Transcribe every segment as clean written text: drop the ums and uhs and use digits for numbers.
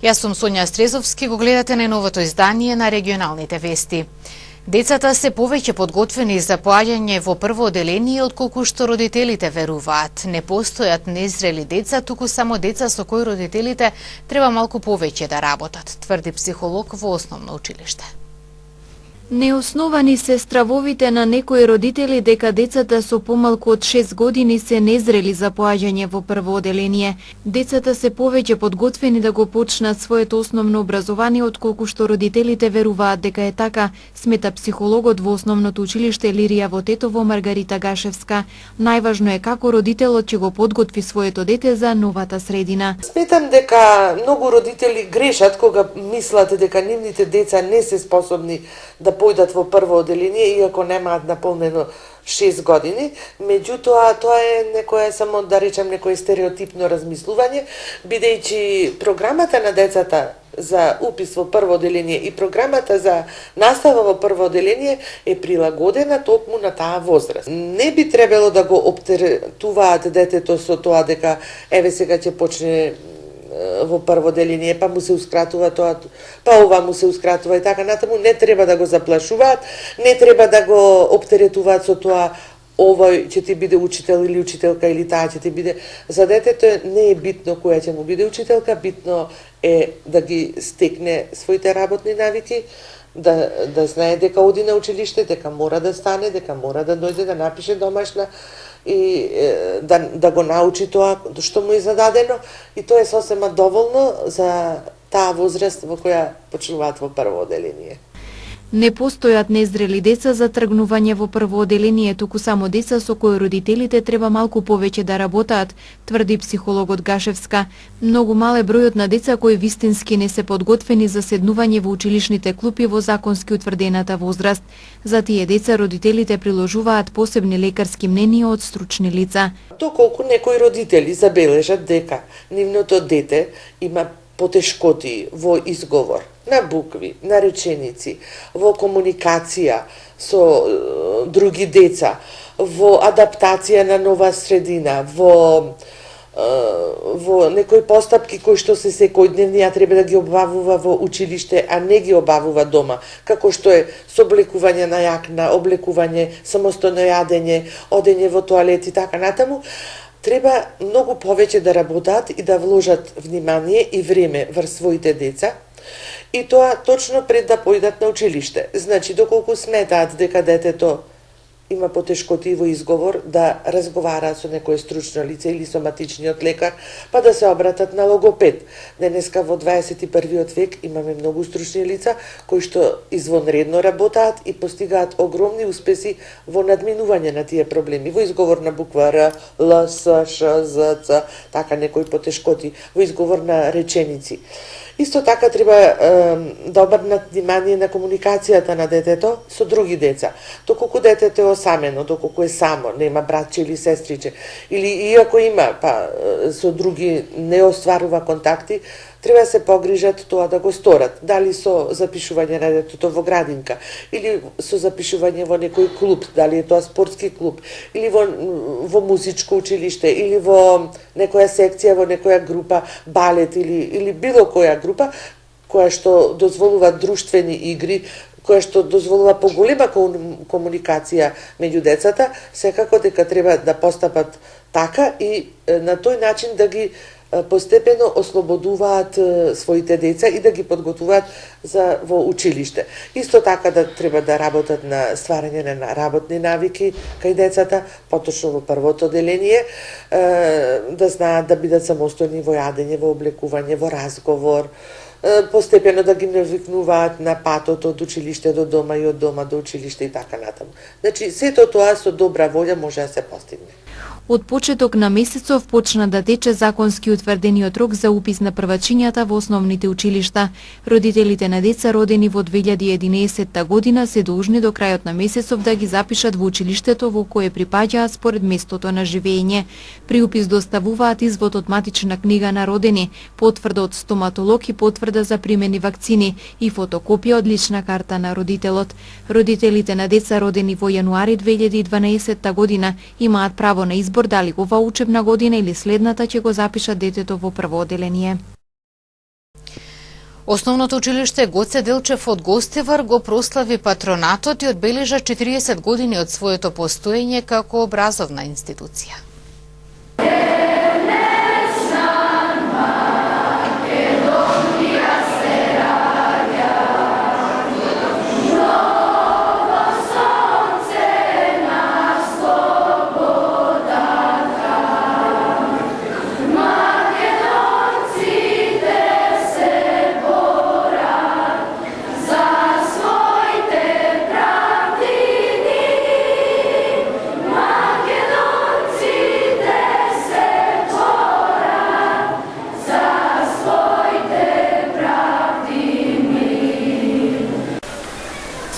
Јас сум Сонја Стрезовски, го гледате најновото издание на регионалните вести. Децата се повеќе подготвени за поаѓање во прво оделение отколку што родителите веруваат. Не постојат незрели деца, туку само деца со кои родителите треба малку повеќе да работат, тврди психолог во основно училиште. Неосновани се стравовите на некои родители дека децата со помалку од 6 години се незрели за поаѓање во прво оделение. Децата се повеќе подготвени да го почнат своето основно образование отколку што родителите веруваат дека е така, смета психологот во основното училиште Илирија во Тетово Маргарита Гашевска. Најважно е како родителот ќе го подготви своето дете за новата средина. Сметам дека многу родители грешат кога мислат дека нивните деца не се способни да појдат во прво оделение, иако немаат наполнено 6 години. Меѓутоа, тоа е некое, само да речем, некое стереотипно размислување, бидејќи програмата на децата за упис во прво оделение и програмата за настава во прво оделение е прилагодена токму на таа возраст. Не би требало да го оптеретуваат детето со тоа дека еве сега ќе почне во прво оделение, па му се ускратува тоа, па ова му се ускратува и така натаму. Не треба да го заплашуваат, не треба да го оптеретуваат со тоа овој ќе ти биде учител или учителка или таа ќе ти биде. За детето не е битно која ќе му биде учителка, битно е да ги стекне своите работни навики, да знае дека оди на училиште, дека мора да стане, дека мора да дојде да напише домашна и да го научи тоа што му е зададено, и тоа е сосема доволно за таа возраст во која почнуваат во прво оделение. Не постојат незрели деца за тргнување во прво оделение, туку само деца со кои родителите треба малку повеќе да работаат, тврди психологот Гашевска. Многу мал е бројот на деца кои вистински не се подготвени за седнување во училишните клупи во законски утврдената возраст. За тие деца родителите приложуваат посебни лекарски мненија од стручни лица. Доколку некои родители забележат дека нивното дете има потешкоти во изговор, на букви, на реченици, во комуникација со други деца, во адаптација на нова средина, во некои постапки кои што се секојдневни, а треба да ги обавува во училиште, а не ги обавува дома, како што е соблекување на јакна, облекување, самостојно јадење, одење во тоалет и така натаму, треба многу повеќе да работат и да вложат внимание и време врз своите деца, и тоа точно пред да појдат на училиште. Значи, доколку сметаат дека детето има потешкоти во изговор, да разговараат со некое стручно лице или соматичниот лекар, па да се обратат на логопед. Денеска во 21 век имаме многу стручни лица кои што извонредно работаат и постигаат огромни успеси во надминување на тие проблеми, во изговор на буква Р, Л, С, Ш, З, Ц, така некои потешкоти, во изговор на реченици. Исто така треба да обрнат внимание на комуникацијата на детето со други деца. Доколку детето е осамено, доколку е само, нема братче или сестриче, или иако има, па со други не остварува контакти, треба да се погрижат тоа да го сторат. Дали со запишување на детето во градинка, или со запишување во некој клуб, дали е тоа спортски клуб, или во музичко училиште, или во некоја секција, во некоја група, балет или било која група, која што дозволува друштвени игри, која што дозволува поголема комуникација меѓу децата, секако дека треба да постапат така и на тој начин да ги постепено ослободуваат своите деца и да ги подготвуваат во училиште. Исто така да треба да работат на стварање на работни навики кај децата, поточно во првото оделение, да знаат да бидат самостојни во јадење, во облекување, во разговор, постепено да ги навикнуваат на патот од училиште до дома и од дома до училиште и така натаму. Значи, сето тоа со добра волја може да се постигне. Од почеток на месецов почна да тече законски утврдениот рок за упис на првачињата во основните училишта. Родителите на деца родени во 2011 година се должни до крајот на месецов да ги запишат во училиштето во кое припаѓаат според местото на живење. При упис доставуваат извод од матична книга на родени, потврда од стоматолог и потврда за примени вакцини и фотокопија од лична карта на родителот. Родителите на деца родени во јануари 2012 година имаат право на избор дали ова учебна година или следната ќе го запишат детето во прво оделение. Основното училиште Гоце Делчев од Гостивар го прослави патронатот и одбележа 40 години од своето постоење како образовна институција.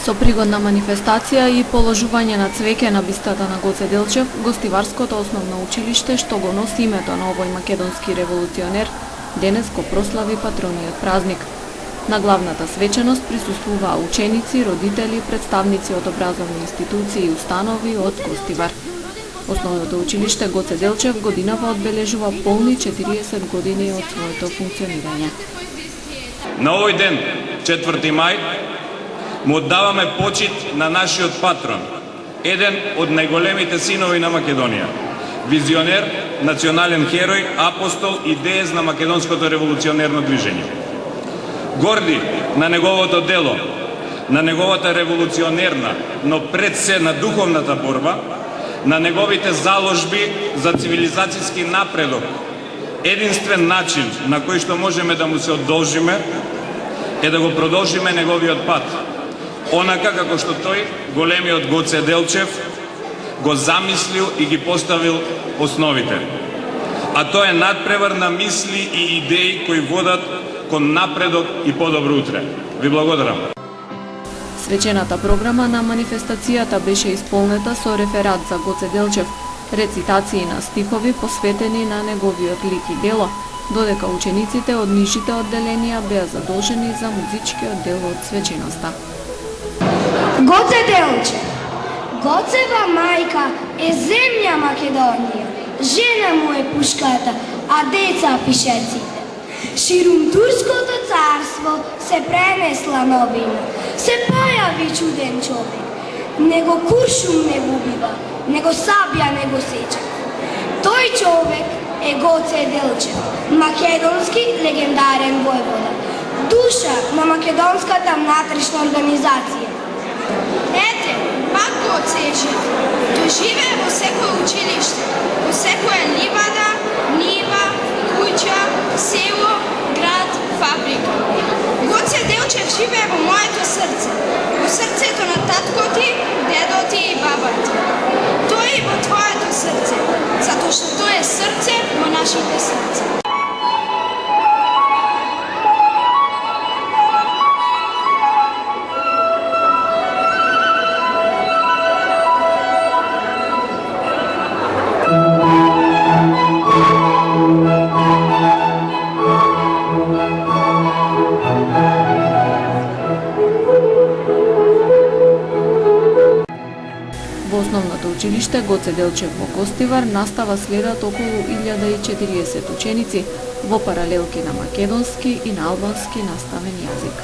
Со пригодна манифестација и положување на цвеќе на бистата на Гоце Делчев, Гостиварското основно училиште, што го носи името на овој македонски револуционер, денес го прослави патрониот празник. На главната свеченост присуствуваа ученици, родители, представници од образовни институции и установи од Гостивар. Основното училиште Гоце Делчев годинава одбележува полни 40 години од своето функционирање. На овој ден, 4 мај, му оддаваме почит на нашиот патрон, еден од најголемите синови на Македонија, визионер, национален херој, апостол и деец на македонското револуционерно движење. Горди на неговото дело, на неговата револуционерна, но пред се на духовната борба, на неговите заложби за цивилизацијски напредок, единствен начин на кој што можеме да му се одолжиме е да го продолжиме неговиот пат, онака како што тој, големиот Гоце Делчев, го замислил и ги поставил основите. А тоа е надпревар на мисли и идеи кои водат кон напредок и подобро утре. Ви благодарам. Свечената програма на манифестацијата беше исполнета со реферат за Гоце Делчев, рецитации на стихови посветени на неговиот лик и дело, додека учениците од нижите одделенија беа задолжени за музичкиот дел од свеченоста. Гоце Делчев, Гоцева мајка е земја Македонија, жена му е пушката, а деца пишеците. Ширум турското царство се пренесла новина, се појави чуден човек. Него куршум не го убива, него сабја не го сеча. Тој човек е Гоце Делчев, македонски легендарен војвода, душа на македонската внатрешна организација. Ете, пак Гоце е жив. Тој живее во секој училиште, во секоја ливада, нива, куќа, село, град, фабрика. Гоце Делчев живее во моето срце, во срцето на татко ти, дедо ти и баба ти. Тој е во твоето срце, затоа што тој е срце во нашите срца. Во основното училиште Гоце Делчев во Гостивар настава следат околу 1040 ученици во паралелки на македонски и на албански наставен јазик.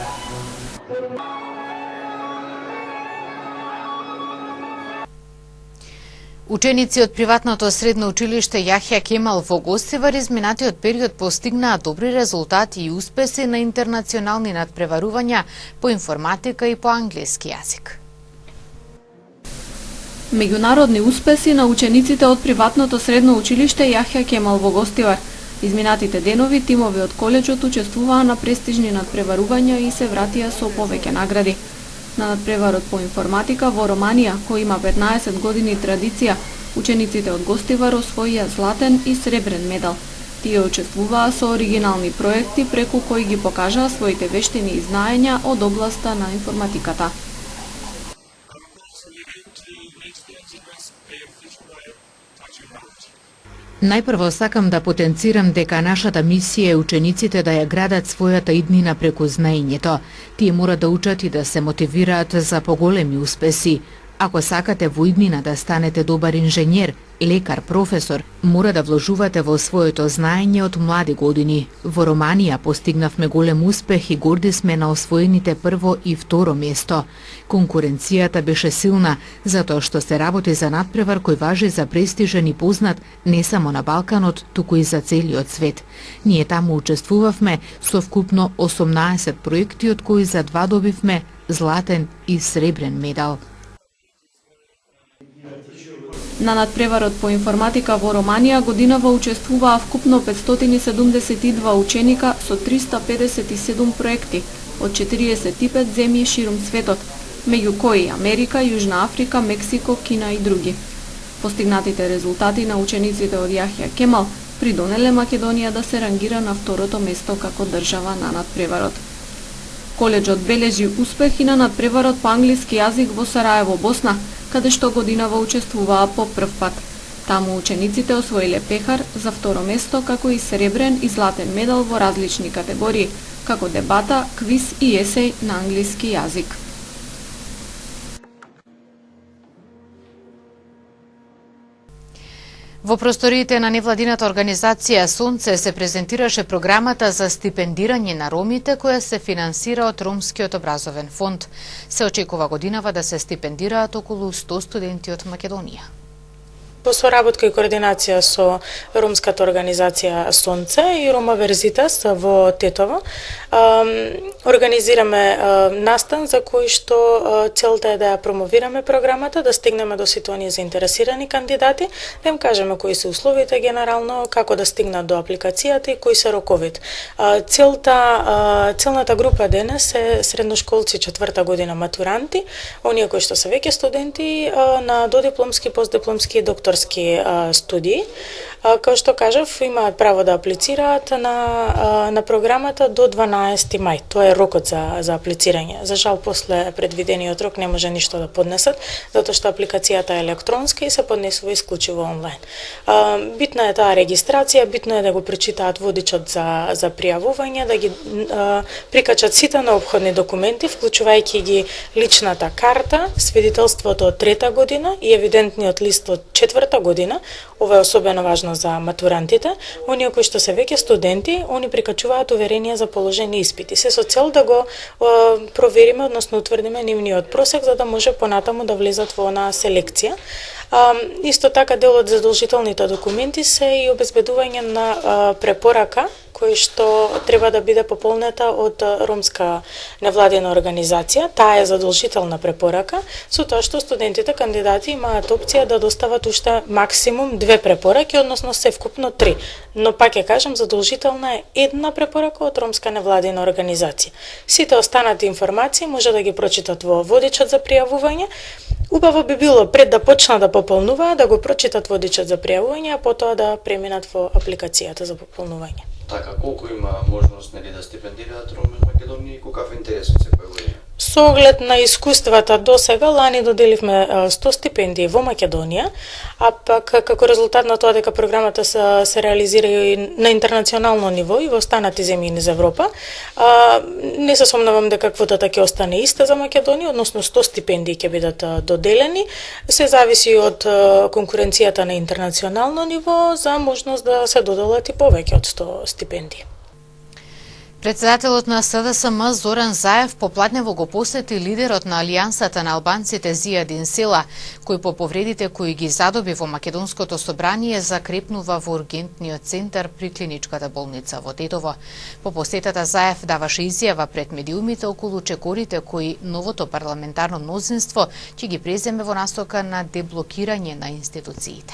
Ученици од приватното средно училиште Јахја Кемал во Гостивар изминатиот период постигнаа добри резултати и успеси на интернационални надпреварувања по информатика и по англиски јазик. Меѓународни успеси на учениците од приватното средно училиште Јахја Кемал во Гостивар. Изминатите денови тимови од коледжот учествуваа на престижни надпреварувања и се вратија со повеќе награди. На надпреварот по информатика во Романија, кој има 15 години традиција, учениците од Гостивар освоија златен и сребрен медал. Тие учествуваа со оригинални проекти преку кои ги покажаа своите вештини и знаења од областа на информатиката. Најпрво сакам да потенцирам дека нашата мисија е учениците да ја градат својата иднина преку знаењето. Тие мора да учат и да се мотивираат за поголеми успеси. Ако сакате во иднина да станете добар инженер, лекар, професор, мора да вложувате во своето знаење од млади години. Во Романија постигнавме голем успех и горди сме на освоените прво и второ место. Конкуренцијата беше силна, затоа што се работи за надпревар кој важи за престижен и познат не само на Балканот, туку и за целиот свет. Ние таму учествувавме со вкупно 18 проекти, од кои за 2 добивме златен и сребрен медал. На надпреварот по информатика во Романија годинава учествуваа вкупно 572 ученика со 357 проекти од 45 земји ширум светот, меѓу кои Америка, Јужна Африка, Мексико, Кина и други. Постигнатите резултати на учениците од Јахја Кемал придонеле Македонија да се рангира на второто место како држава на надпреварот. Коледжот бележи успех и на надпреварот по англиски јазик во Сараево, Босна, каде што годинава учествуваа по прв пат. Таму учениците освоиле пехар за второ место, како и сребрен и златен медал во различни категории, како дебата, квиз и есеј на англиски јазик. Во просториите на невладината организација Сонце се презентираше програмата за стипендирање на ромите која се финансира од Ромскиот образовен фонд. Се очекува годинава да се стипендираат околу 100 студенти од Македонија. По соработка и координација со ромската организација Сонце и Рома Верзитас во Тетово, организираме настан за кој што целта е да ја промовираме програмата, да стигнеме до сите оние заинтересирани кандидати, да им кажеме кои се условите генерално, како да стигнат до апликацијата и кои се роковите. Целната група денес е средношколци 4-та година матуранти, оние кои што се веќе студенти на додипломски, постдипломски и докторски студии. Како што кажав, имаат право да аплицираат на програмата до 12 мај. Тоа е рокот за аплицирање. За жал, после предвидениот рок не може ништо да поднесат, затоа што апликацијата е електронска и се поднесува исклучиво онлайн. Битна е таа регистрација, битно е да го прочитаат водичот за пријавување, да ги прикачат сите неопходни документи, вклучувајќи ги личната карта, свидетелството од 3-та година и евидентниот лист од 4-та година. Ова е особено важно за матурантите. Оние кои што се веќе студенти, они прикачуваат уверение за положени испити. Се со цел да го провериме, односно утврдиме нивниот просек, за да може понатаму да влезат во онаа селекција. Исто така дел од задолжителните документи се и обезбедување на препорака кој што треба да биде пополнета од ромска невладина организација. Таа е задолжителна препорака, со тоа што студентите кандидати имаат опција да достават уште максимум 2 препораки, односно се вкупно 3. Но пак ќе кажам, задолжителна е една препорака од ромска невладина организација. Сите останати информации може да ги прочитат во водичот за пријавување. Убаво би било пред да почнат да пополнуваат да го прочитат водичот за пријавување, а потоа да преминат во апликацијата за пополнување. Така, колку има можност да стипендираат роми во Македонија и каков интерес од секоја година? Со оглед на искуствата до сега, лани доделивме 100 стипендии во Македонија, а пак како резултат на тоа дека програмата се реализира и на интернационално ниво и во останати земји низ Европа, не се сомневам дека квотата ќе остане иста за Македонија, односно 100 стипендии ќе бидат доделени. Се зависи од конкуренцијата на интернационално ниво за можност да се доделат и повеќе од 100 стипендии. Председателот на СДСМ Зоран Заев попладнево го посети лидерот на Алијансата на албанците Зијадин Села, кој по повредите кои ги задоби во Македонското собрание закрепнува во ургентниот центар при клиничката болница во Тетово. По посетата Заев даваше изјава пред медиумите околу чекорите кои новото парламентарно мнозинство ќе ги преземе во насока на деблокирање на институциите.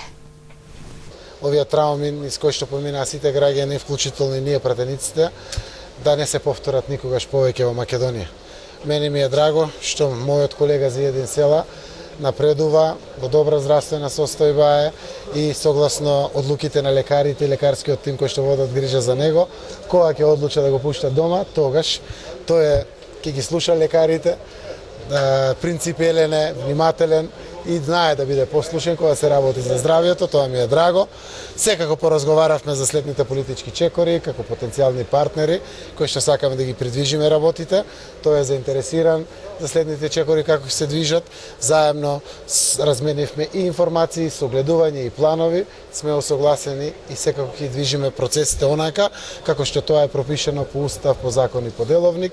Овие трауми низ кои што поминаа сите граѓани, вклучително и ние пратениците, да не се повторат никогаш повеќе во Македонија. Мене ми е драго што мојот колега Зијадин Села напредува, во добра здравствена состојба е и согласно одлуките на лекарите и лекарскиот тим кој што водат грижа за него, кога ќе одлуча да го пушта дома, тогаш тој ќе ги слуша лекарите, принципиелен е, внимателен и знае да биде послушен кога се работи за здравјето, тоа ми е драго. Секако поразговаравме за следните политички чекори, како потенцијални партнери, кои што сакаме да ги придвижиме работите. Тој е заинтересиран за следните чекори како ќе се движат. Заедно разменивме и информации, согледување и планови, сме осогласени и секако ќе движиме процесите онака како што тоа е пропишено по устав, по закон и по деловник.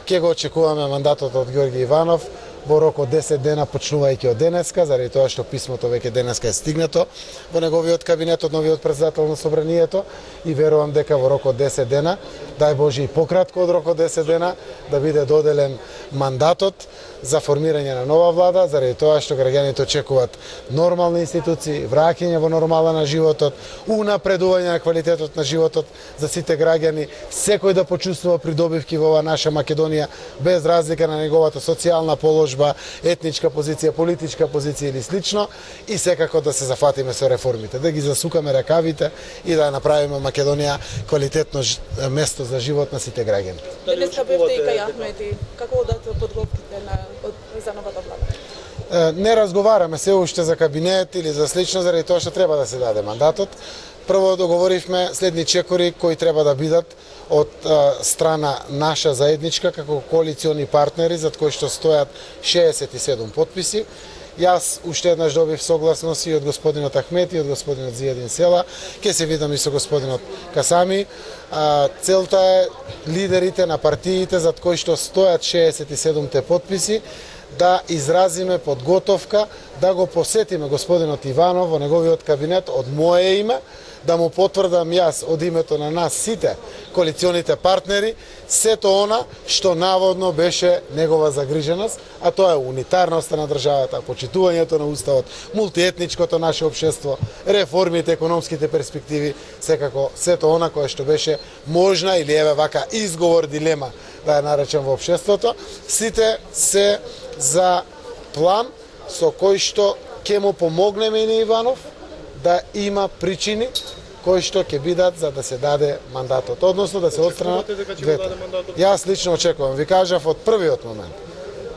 Ке го очекуваме мандатот од Ѓорѓи Иванов во рок од 10 дена, почнувајќи од денеска, заради тоа што писмото веќе денеска е стигнато во неговиот кабинет од новиот претседател на собранието и верувам дека во рок од 10 дена, дај Боже и пократко од рок од 10 дена, да биде доделен мандатот за формирање на нова влада, заради тоа што граѓаните очекуваат нормални институции, враќање во нормала на животот, унапредување на квалитетот на животот за сите граѓани, секој да почувствува придобивки во ова наша Македонија без разлика на неговата социјална положба, етничка позиција, политичка позиција или слично, и секако да се зафатиме со реформите, да ги засукаме ракавите и да направиме Македонија квалитетно место за живот на сите граѓани. Денеска бевте и кај Ахмети, како одат подготовките за новата влада? Не разговараме се уште за кабинет или за слично, заради тоа што треба да се даде мандатот. Прво договоривме следни чекори кои треба да бидат од страна наша заедничка како коалициони партнери, зад кои што стојат 67 подписи. Јас уште еднаш добив согласност и од господинот Ахмети и од господинот Зијадин Села. Ке се видам и со господинот Касами. Целта е лидерите на партиите зад кои што стојат 67 подписи да изразиме подготовка да го посетиме господинот Иванов во неговиот кабинет од мое име, да му потврдам јас од името на нас сите коалиционите партнери сето она што наводно беше негова загриженост, а тоа е унитарноста на државата, почитувањето на уставот, мултиетничкото наше општество, реформите, економските перспективи, секако сето она кое што беше можна или еве вака изговор, дилема да ја наречем во општеството, сите се за план со кој што ќе му помогнеме и на Иванов да има причини кои што ќе бидат за да се даде мандатот, односно да се отстранат двете. Јас лично очекувам, ви кажав од првиот момент.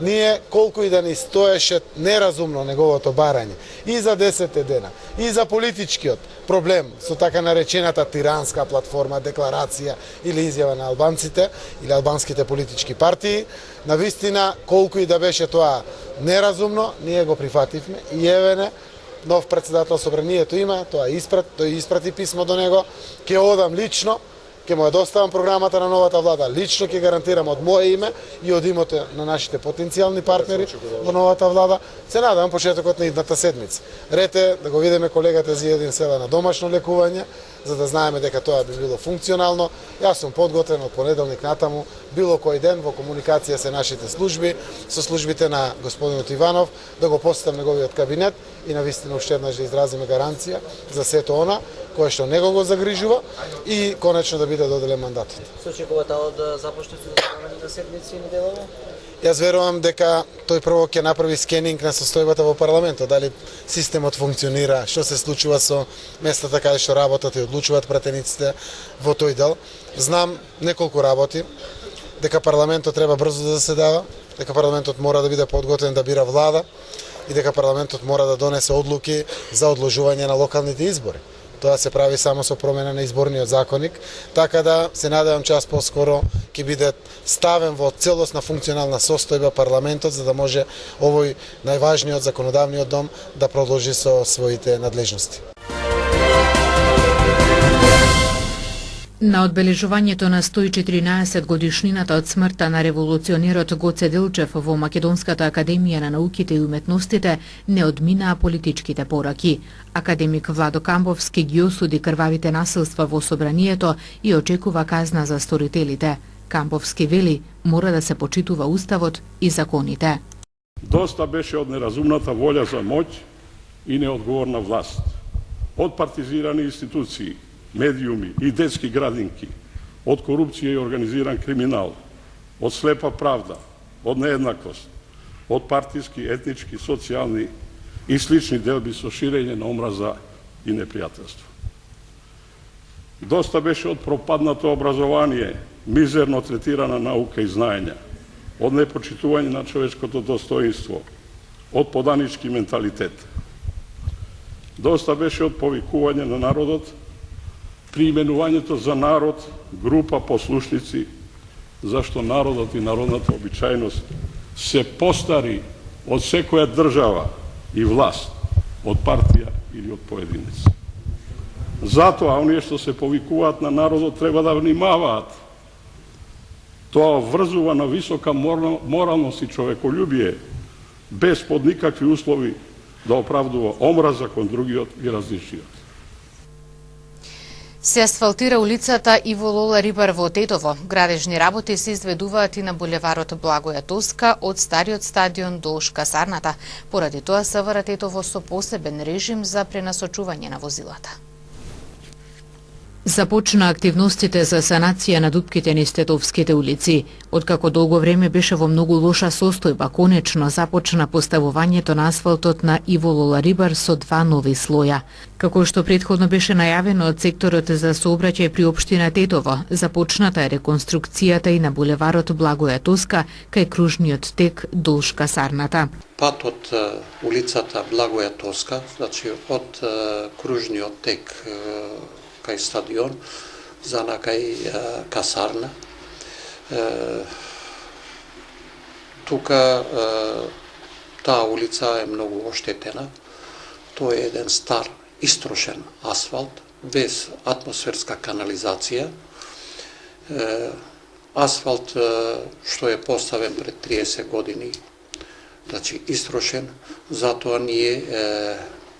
Ние колку и да ни стоеше неразумно неговото барање и за 10 дена, и за политичкиот проблем со така наречената тиранска платформа, декларација или изјава на албанците или албанските политички партии, навистина колку и да беше тоа неразумно, ние го прифативме и евене нов претседател собранието има, тој испрати писмо до него, ќе одам лично, ќе му ја доставам програмата на новата влада, лично ќе гарантирам од мое име и од името на нашите потенцијални партнери во новата влада. Се надам почетокот на идната седмица. Рете да го видиме колегата Зијадин Села на домашно лекување, за да знаеме дека тоа би било функционално. Јас сум подготвен од понеделник натаму, било кој ден во комуникација се нашите служби, со службите на господинот Иванов, да го посетам неговиот кабинет и навистина уште еднаш да изразиме гаранција за сето она кое што него го загрижува и конечно да биде доделен мандатот. Се очекувате од започнати на седмици и неделови? Јас верувам дека тој прво ќе направи скенинг на состојбата во парламентот, дали системот функционира, што се случува со местата каде што работат и одлучуваат пратениците во тој дел. Знам неколку работи, дека парламентот треба брзо да заседава, дека парламентот мора да биде подготвен да бира влада и дека парламентот мора да донесе одлуки за одложување на локалните избори. Тоа се прави само со промена на изборниот законник, така да се надевам час поскоро ќе биде ставен во целосна функционална состојба парламентот за да може овој најважниот законодавниот дом да продолжи со своите надлежности. На одбележувањето на 114 годишнината од смртта на револуционерот Гоце Делчев во Македонската академија на науките и уметностите не одминаа политичките пораки. Академик Владо Камбовски ги осуди крвавите насилства во собранието и очекува казна за сторителите. Камбовски вели, мора да се почитува уставот и законите. Доста беше од неразумната волја за моќ и неодговорна власт. Од партизирани институции, медиуми и детски градинки, од корупција и организиран криминал, од слепа правда, од нееднаквост, од партиски, етнички, социјални и слични делби со ширење на омраза и непријателство. Доста беше од пропаднато образование, мизерно третирана наука и знаење, од непочитување на човечкото достоинство, од поданички менталитет. Доста беше од повикување на народот, при именувањето за народ, група послушници, зашто народот и народната обичајност се постари од секоја држава и власт, од партија или од поединец. Затоа, оние што се повикуваат на народот треба да внимаваат. Тоа врзува на висока моралност и човеколюбие, без под никакви услови да оправдува омраза кон другиот и различниот. Се асфалтира улицата Иво Лола Рибар во Тетово. Градежни работи се изведуваат и на булеварот Благоја Тоска од стариот стадион до касарната. Поради тоа СВР Тетово со посебен режим за пренасочување на возилата. Започна активностите за санација на дупките низ тетовските улици. Откако долго време беше во многу лоша состојба, конечно започна поставувањето на асфалтот на Иво Лола Рибар со 2 нови слоја. Како што претходно беше најавено од секторот за сообраќај при општина Тетово, започната е реконструкцијата и на булеварот Благоја Тоска кај кружниот тек долж касарната. Пат од улицата Благоја Тоска, значи од кружниот тек кај стадион, за на кај касарна. Тука таа улица е многу оштетена. Тоа е еден стар, истрошен асфалт, без атмосферска канализација. Асфалт што е поставен пред 30 години, значи истрошен, затоа ние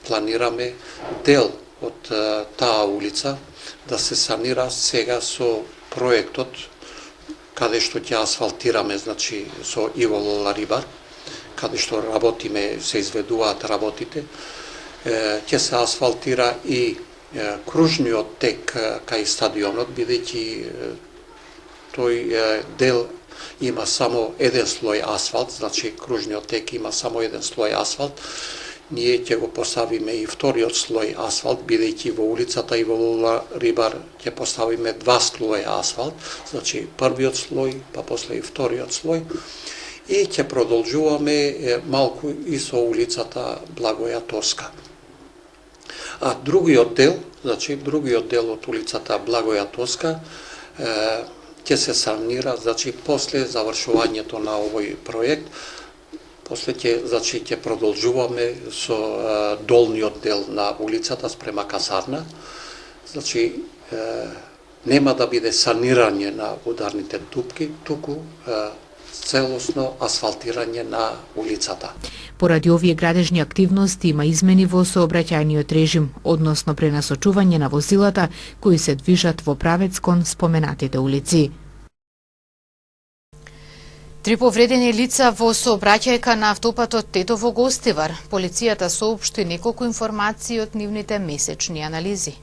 планираме дел од таа улица да се санира сега со проектот каде што ќе асфалтираме, значи со Иво Лола Рибар, каде што работиме, се изведуваат работите, ќе се асфалтира и кружниот тек кај стадионот, бидејќи тој дел има само еден слој асфалт, значи кружниот тек има само еден слој асфалт. Ние ќе го поставиме и вториот слој асфалт, бидејќи во улицата Иво Лола Рибар ќе поставиме 2 слоја асфалт, значи првиот слој, па после и вториот слој, и ќе продолжуваме малку и со улицата Благоја Тоска. А другиот дел од улицата Благоја Тоска ќе се санира, значи после завршувањето на овој проект. После ќе продолжуваме со долниот дел на улицата спрема касарна. Значи нема да биде санирање на ударните дупки, туку целосно асфалтирање на улицата. Поради овие градежни активности има измени во сообраќајниот режим, односно пренасочување на возилата кои се движат во правец кон споменатите улици. 3 повредени лица во сообраќајка на автопатот Тетово-Гостивар. Полицијата соопшти неколку информации од нивните месечни анализи.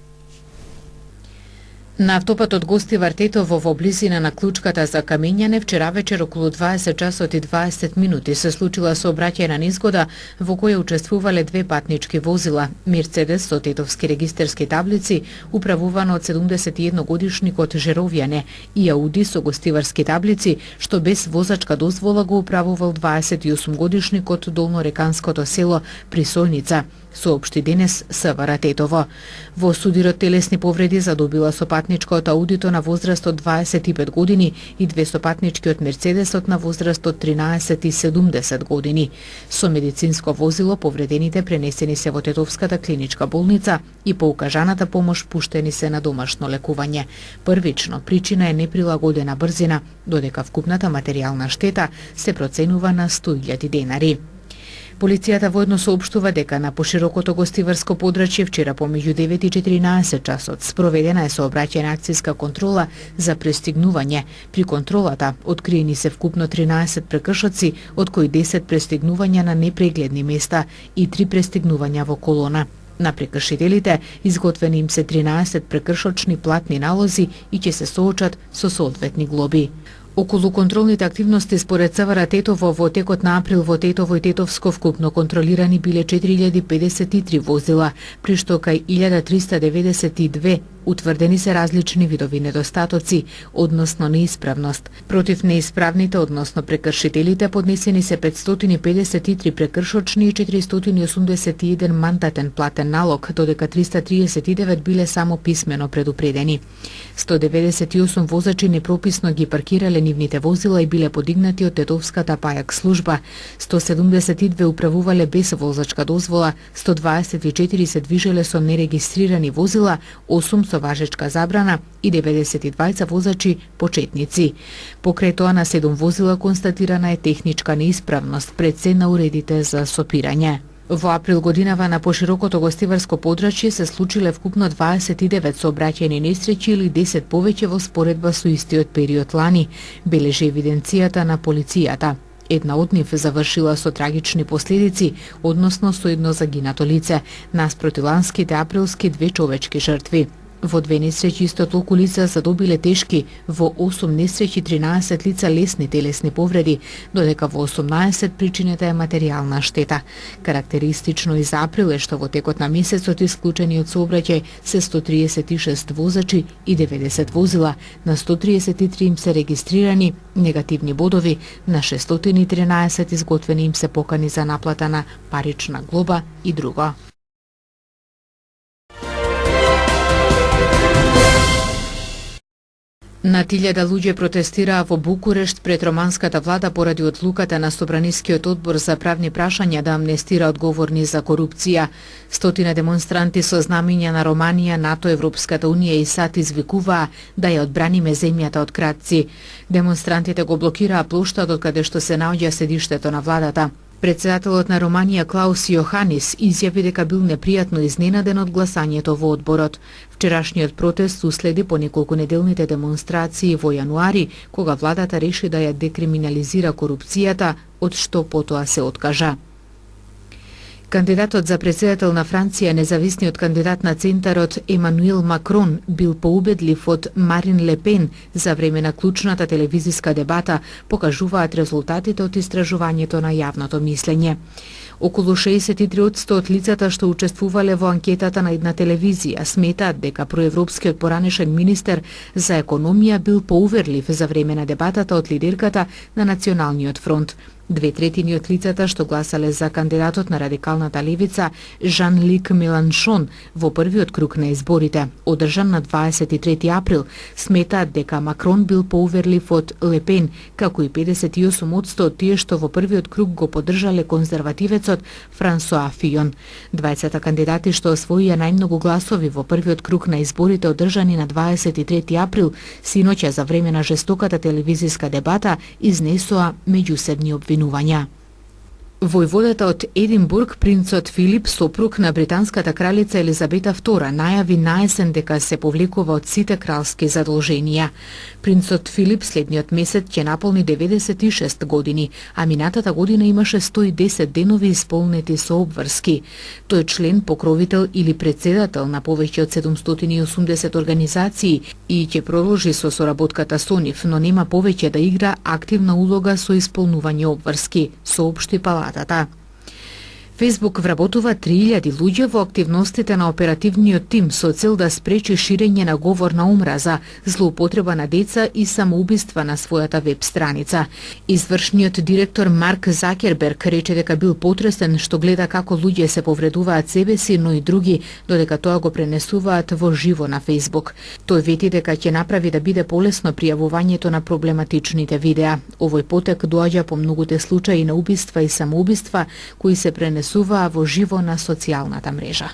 На автопатот Гостивар Тетово во близина на клучката за камењане вчера вечер околу 20 часот и 20 минути се случила сообраќајна незгода во која учествувале 2 патнички возила, Мерцедес со тетовски регистерски таблици, управувано од 71 годишникот Жеровјане, и Ауди со гостиварски таблици, што без возачка дозвола го управувал 28 годишникот долнореканското село Присолница, соопшти денес СВР Тетово. Во судирот телесни повреди задобила сопатничка од Аудито на возраст од 25 години и 2 сопатнички од Мерцедесот на возраст од 13 и 70 години. Со медицинско возило повредените пренесени се во Тетовската клиничка болница и по укажаната помош пуштени се на домашно лекување. Првично причина е неприлагодена брзина, додека вкупната материјална штета се проценува на 100.000 денари. Полицијата воедно соопштува дека на поширокото гостиварско подрачје вчера помеѓу 9 и 14 часот спроведена е сообраќајна акцијска контрола за пристигнување. При контролата откриени се вкупно 13 прекршоци, од кои 10 пристигнувања на непрегледни места и 3 пристигнувања во колона. На прекршителите изготвени им се 13 прекршочни платни налози и ќе се соочат со соодветни глоби. Околу контролните активности според СВР Тетово во текот на април во Тетово и Тетовско вкупно контролирани биле 4053 возила, при што кај 1392 Утврдени се различни видови недостатоци, односно неисправност. Против неисправните, односно прекршителите, поднесени се 553 прекршочни и 481 мандатен платен налог, додека 339 биле само писмено предупредени. 198 возачи непрописно ги паркирале нивните возила и биле подигнати од тетовската пајак служба. 172 управувале без возачка дозвола, 124 се движеле со нерегистрирани возила, 8 со важечка забрана и 92 возачи почетници. Покрај тоа на 7 возила констатирана е техничка неисправност, пред се на уредите за сопирање. Во април годинава на поширокото гостиварско подрачје се случиле вкупно 29 сообраќајни несреќи или 10 повеќе во споредба со истиот период лани, бележи евиденцијата на полицијата. Една од нив завршила со трагични последици, односно со едно загинато лице, наспроти ланските априлски 2 човечки жртви. Во 2 несреќи исто толку лица задобиле тешки, во 8 несреќи 13 лица лесни телесни повреди, додека во 18 причината е материјална штета. Карактеристично и за април е што во текот на месецот исклучени од сообраќај се 136 возачи и 90 возила, на 133 им се регистрирани негативни бодови, на 613 изготвени им се покани за наплата на парична глоба и друго. На 1000 луѓе протестираа во Букурешт пред романската влада поради одлуката на Собранискиот одбор за правни прашања да амнестира одговорни за корупција. Стотина демонстранти со знамиња на Романија, НАТО, Европската унија и САД извикуваа да ја одбраниме земјата од кратци. Демонстрантите го блокираа плоштадот каде што се наоѓа седиштето на владата. Председателот на Романија Клаус Јоханис изјави дека бил непријатно изненаден од гласањето во одборот. Вчерашниот протест уследи по неколку неделните демонстрации во јануари, кога владата реши да ја декриминализира корупцијата, од што потоа се откажа. Кандидатот за председател на Франција, независниот кандидат на Центарот Емануел Макрон, бил поубедлив од Марин Ле Пен за време на клучната телевизиска дебата, покажуваат резултатите од истражувањето на јавното мислење. Околу 63% од лицата што учествувале во анкетата на една телевизија сметаат дека проевропскиот поранешен министер за економија бил поуверлив за време на дебатата од лидерката на Националниот фронт. 2/3 од лицата што гласале за кандидатот на радикалната левица Жан-Лик Меланшон во првиот круг на изборите, одржан на 23 април, сметаат дека Макрон бил поуверлив од Ле Пен, како и 58% од тие што во првиот круг го поддржале конзервативецот Франсоа Фион. Двајцата кандидати што освоија најмногу гласови во првиот круг на изборите одржани на 23 април, синоќа за време на жестоката телевизиска дебата изнесоа меѓусебни обвинувања. Војводата од Единбург, принцот Филип, сопруг на британската кралица Елизабета II, најави наесен дека се повлекува од сите кралски задолженија. Принцот Филип следниот месец ќе наполни 96 години, а минатата година имаше 110 денови исполнети со обврски. Тој е член, покровител или председател на повеќе од 780 организации и ќе продолжи со соработката со нив, но нема повеќе да игра активна улога со исполнување обврски, соопшти палатата. Фејсбук вработува 3000 луѓе во активностите на оперативниот тим со цел да спречи ширење на говор на омраза, злоупотреба на деца и самоубиства на својата веб страница. Извршниот директор Марк Закерберг рече дека бил потресен што гледа како луѓе се повредуваат себе си, но и други, додека тоа го пренесуваат во живо на Фејсбук. Тој вети дека ќе направи да биде полесно пријавувањето на проблематичните видеа. Овој потек доаѓа по многуте случаи на убиства и самоубиства кои се пренесуваат во живо на социјалната мрежа.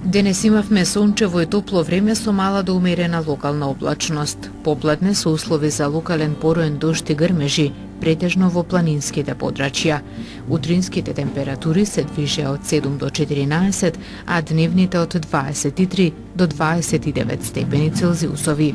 Денес имавме сончево и топло време со мала до умерена локална облачност. Попладне со услови за локален пороен дожд и грмежи, претежно во планинските подрачја. Утринските температури се движеа од 7 до 14, а дневните од 23 до 29 степени Целзиусови.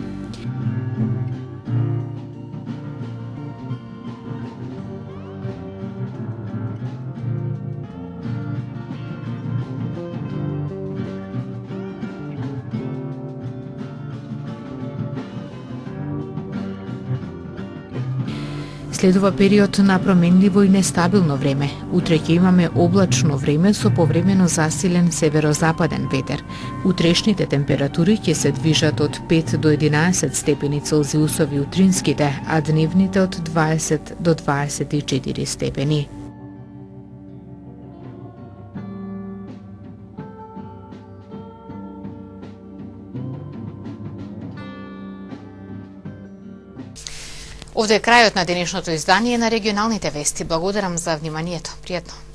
Следува период на променливо и нестабилно време. Утре ќе имаме облачно време со повремено засилен северозападен ветер. Утрешните температури ќе се движат од 5 до 11 степени Целзиусови утринските, а дневните од 20 до 24 степени. Овде е крајот на денешното издание на регионалните вести. Благодарам за вниманието. Пријатно.